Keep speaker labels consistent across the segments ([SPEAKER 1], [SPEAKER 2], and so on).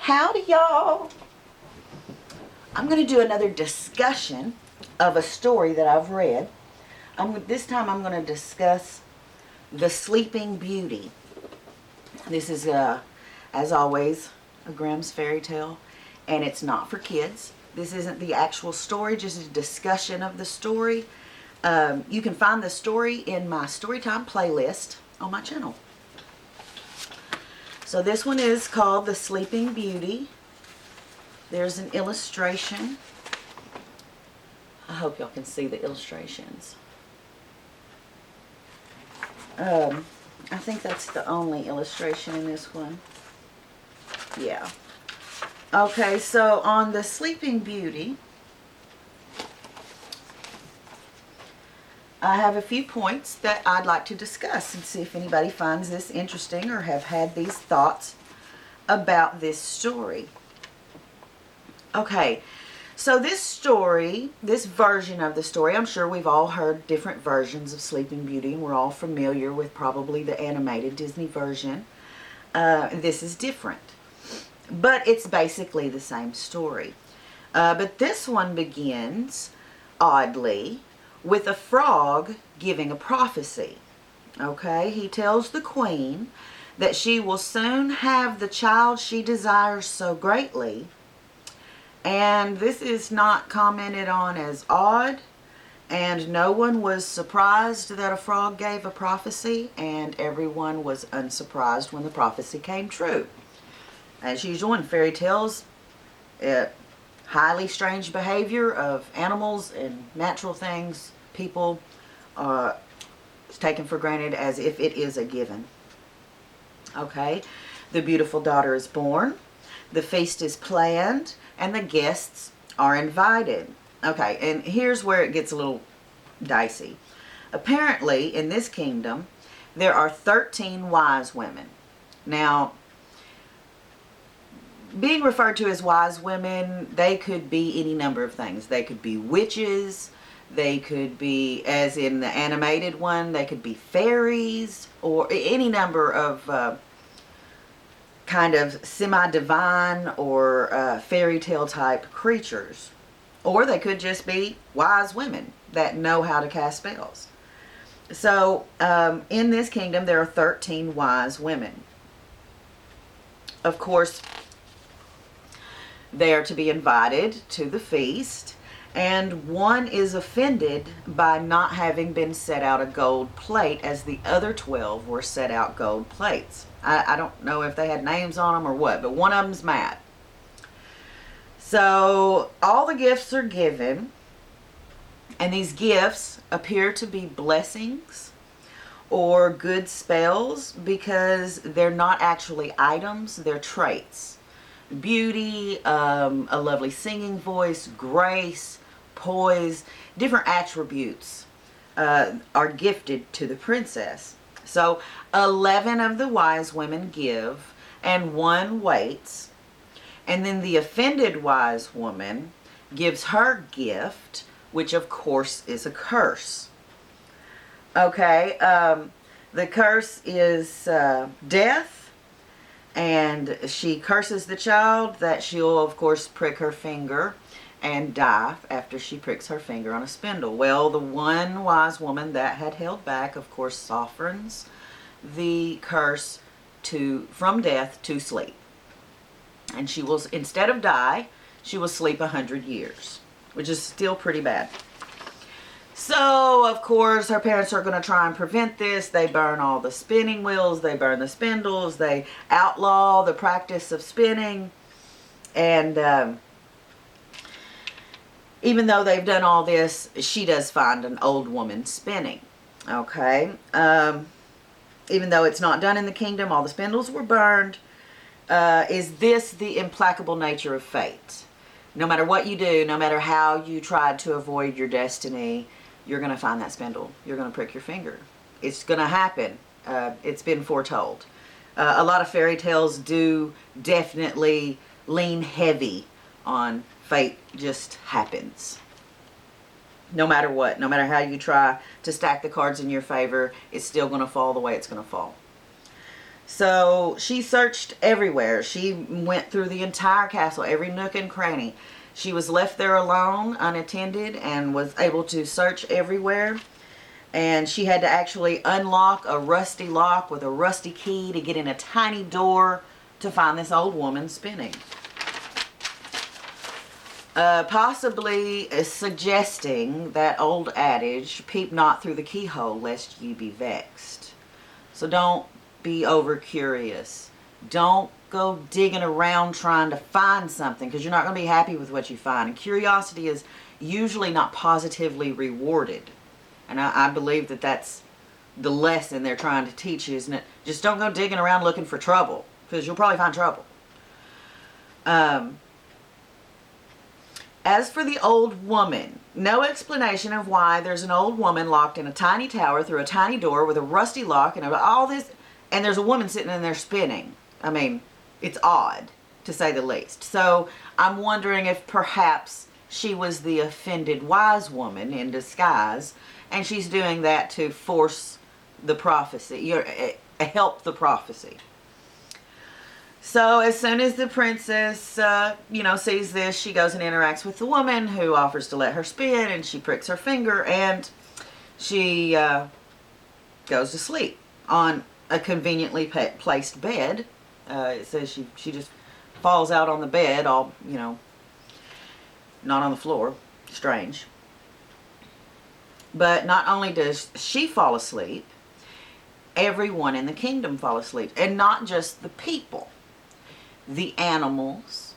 [SPEAKER 1] Howdy, y'all. I'm going to do another discussion of a story that I've read. This time I'm going to discuss The Sleeping Beauty. This is, as always, a Grimm's fairy tale, and it's not for kids. This isn't the actual story, just a discussion of the story. You can find the story in my Storytime playlist on my channel. So this one is called The Sleeping Beauty. There's an illustration. I hope y'all can see the illustrations. I think that's the only illustration in this one. Yeah. Okay, so on The Sleeping Beauty, I have a few points that I'd like to discuss and see if anybody finds this interesting or have had these thoughts about this story. Okay, so this story, this version of the story, I'm sure we've all heard different versions of Sleeping Beauty, and we're all familiar with probably the animated Disney version. This is different, but it's basically the same story. But this one begins, oddly, with a frog giving a prophecy. Okay, he tells the queen that she will soon have the child she desires so greatly. And this is not commented on as odd, and no one was surprised that a frog gave a prophecy, and everyone was unsurprised when the prophecy came true. As usual in fairy tales, highly strange behavior of animals and natural things, people is taken for granted as if it is a given. Okay, the beautiful daughter is born, the feast is planned, and the guests are invited. Okay, and here's where it gets a little dicey. Apparently, in this kingdom, there are 13 wise women. Now, being referred to as wise women, they could be any number of things. They could be witches, they could be, as in the animated one, they could be fairies, or any number of kind of semi-divine or fairy tale type creatures. Or they could just be wise women that know how to cast spells. So in this kingdom there are 13 wise women. Of course, they are to be invited to the feast, and one is offended by not having been set out a gold plate as the other 12 were set out gold plates. I don't know if they had names on them or what, but one of them's mad. So all the gifts are given, and these gifts appear to be blessings or good spells because they're not actually items, they're traits. Beauty, a lovely singing voice, grace, poise, different attributes are gifted to the princess. So 11 of the wise women give, and one waits. And then the offended wise woman gives her gift, which of course is a curse. Okay, the curse is death, and she curses the child that she'll of course prick her finger and die after she pricks her finger on a spindle. Well, the one wise woman that had held back, of course, softens the curse from death to sleep. And she will, instead of die, she will sleep 100 years, which is still pretty bad. So, of course, her parents are going to try and prevent this. They burn all the spinning wheels, they burn the spindles, they outlaw the practice of spinning, and even though they've done all this, she does find an old woman spinning. Okay, even though it's not done in the kingdom, all the spindles were burned. Is this the implacable nature of fate? No matter what you do, no matter how you tried to avoid your destiny, you're going to find that spindle. You're going to prick your finger. It's going to happen. It's been foretold. A lot of fairy tales do definitely lean heavy on fate just happens. No matter what, no matter how you try to stack the cards in your favor, it's still going to fall the way it's going to fall. So she searched everywhere. She went through the entire castle, every nook and cranny. She was left there alone, unattended, and was able to search everywhere. And she had to actually unlock a rusty lock with a rusty key to get in a tiny door to find this old woman spinning. Possibly suggesting that old adage, peep not through the keyhole lest ye be vexed. So don't be over curious. Don't go digging around trying to find something, because you're not going to be happy with what you find. And curiosity is usually not positively rewarded. And I believe that that's the lesson they're trying to teach you, isn't it? Just don't go digging around looking for trouble, because you'll probably find trouble. As for the old woman, no explanation of why there's an old woman locked in a tiny tower through a tiny door with a rusty lock and all this, and there's a woman sitting in there spinning. I mean, it's odd, to say the least. So I'm wondering if perhaps she was the offended wise woman in disguise, and she's doing that to force the prophecy, help the prophecy. So as soon as the princess, sees this, she goes and interacts with the woman, who offers to let her spin, and she pricks her finger, and she goes to sleep on a conveniently placed bed. It says she just falls out on the bed, all, not on the floor. Strange. But not only does she fall asleep, everyone in the kingdom fall asleep. And not just the people. The animals,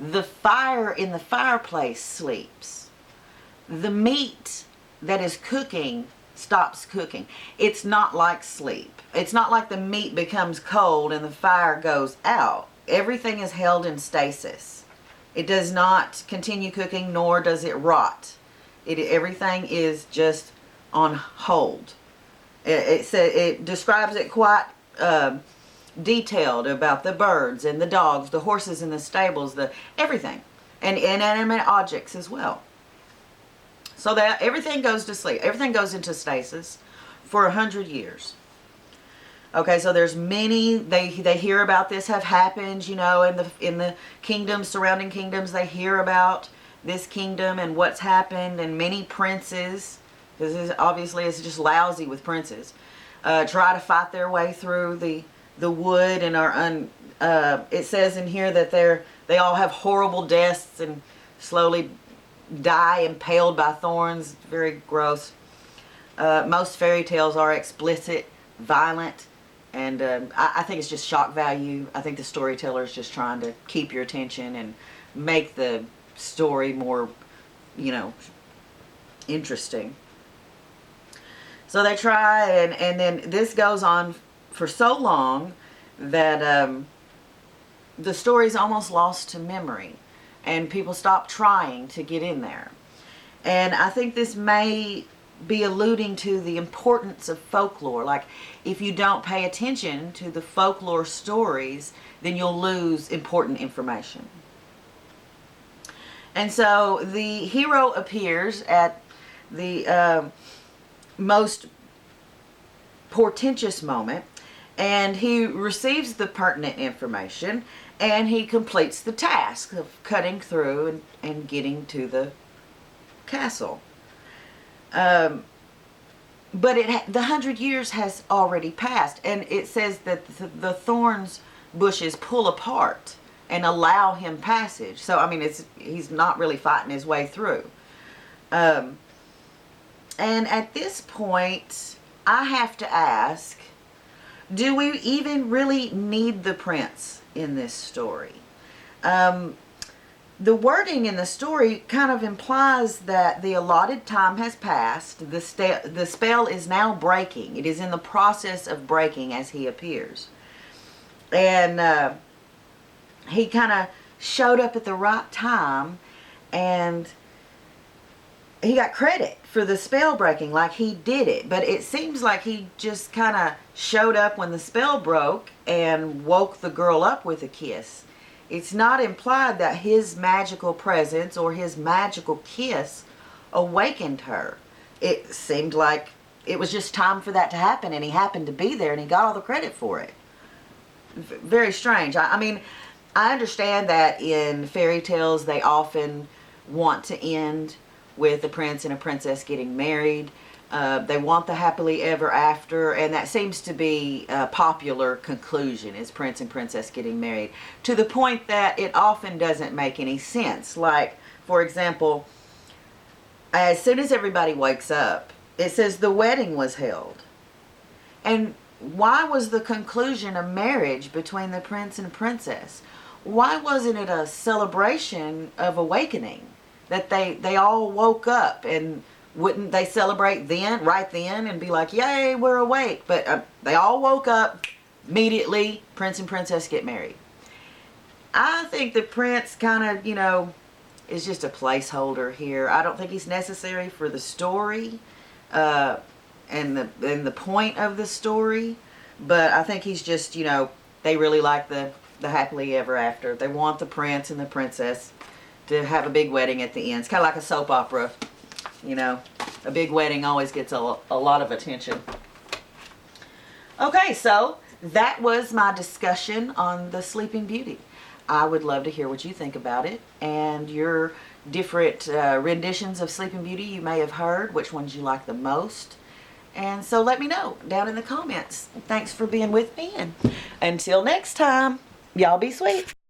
[SPEAKER 1] the fire in the fireplace sleeps. The meat that is cooking stops cooking. It's not like sleep. It's not like the meat becomes cold and the fire goes out. Everything is held in stasis. It does not continue cooking, nor does it rot. Everything is just on hold. It describes it quite detailed about the birds and the dogs, the horses in the stables, everything, and inanimate objects as well. So that everything goes to sleep. Everything goes into stasis for 100 years. Okay, so there's many, they hear about this have happened, in the kingdoms, surrounding kingdoms, they hear about this kingdom and what's happened, and many princes, because obviously it's just lousy with princes, try to fight their way through the wood, and it says in here that they all have horrible deaths and slowly die impaled by thorns. Very gross. Most fairy tales are explicit, violent, and I think it's just shock value. I think the storyteller is just trying to keep your attention and make the story more, interesting. So they try, and then this goes on for so long that the story's almost lost to memory, and people stop trying to get in there. And I think this may be alluding to the importance of folklore. Like, if you don't pay attention to the folklore stories, then you'll lose important information. And so the hero appears at the most portentous moment, and he receives the pertinent information, and he completes the task of cutting through and getting to the castle. But the 100 years has already passed, and it says that the thorns bushes pull apart and allow him passage. So I mean, he's not really fighting his way through. And at this point, I have to ask, do we even really need the prince in this story? The wording in the story kind of implies that the allotted time has passed. The spell is now breaking. It is in the process of breaking as he appears. And he kind of showed up at the right time, and he got credit for the spell breaking, like he did it. But it seems like he just kind of showed up when the spell broke and woke the girl up with a kiss. It's not implied that his magical presence or his magical kiss awakened her. It seemed like it was just time for that to happen, and he happened to be there, and he got all the credit for it. very strange. I mean, I understand that in fairy tales they often want to end with the prince and a princess getting married. They want the happily ever after, and that seems to be a popular conclusion, is prince and princess getting married, to the point that it often doesn't make any sense. Like, for example, as soon as everybody wakes up, it says the wedding was held. And why was the conclusion a marriage between the prince and princess? Why wasn't it a celebration of awakening? That they all woke up, and wouldn't they celebrate then, right then, and be like, yay, we're awake? But they all woke up immediately, prince and princess get married. I think the prince kind of, is just a placeholder here. I don't think he's necessary for the story and the point of the story. But I think he's just, they really like the happily ever after. They want the prince and the princess to have a big wedding at the end. It's kind of like a soap opera. A big wedding always gets a lot of attention. Okay, so that was my discussion on the Sleeping Beauty. I would love to hear what you think about it and your different renditions of Sleeping Beauty you may have heard, which ones you like the most. And so let me know down in the comments. Thanks for being with me, and until next time, y'all be sweet.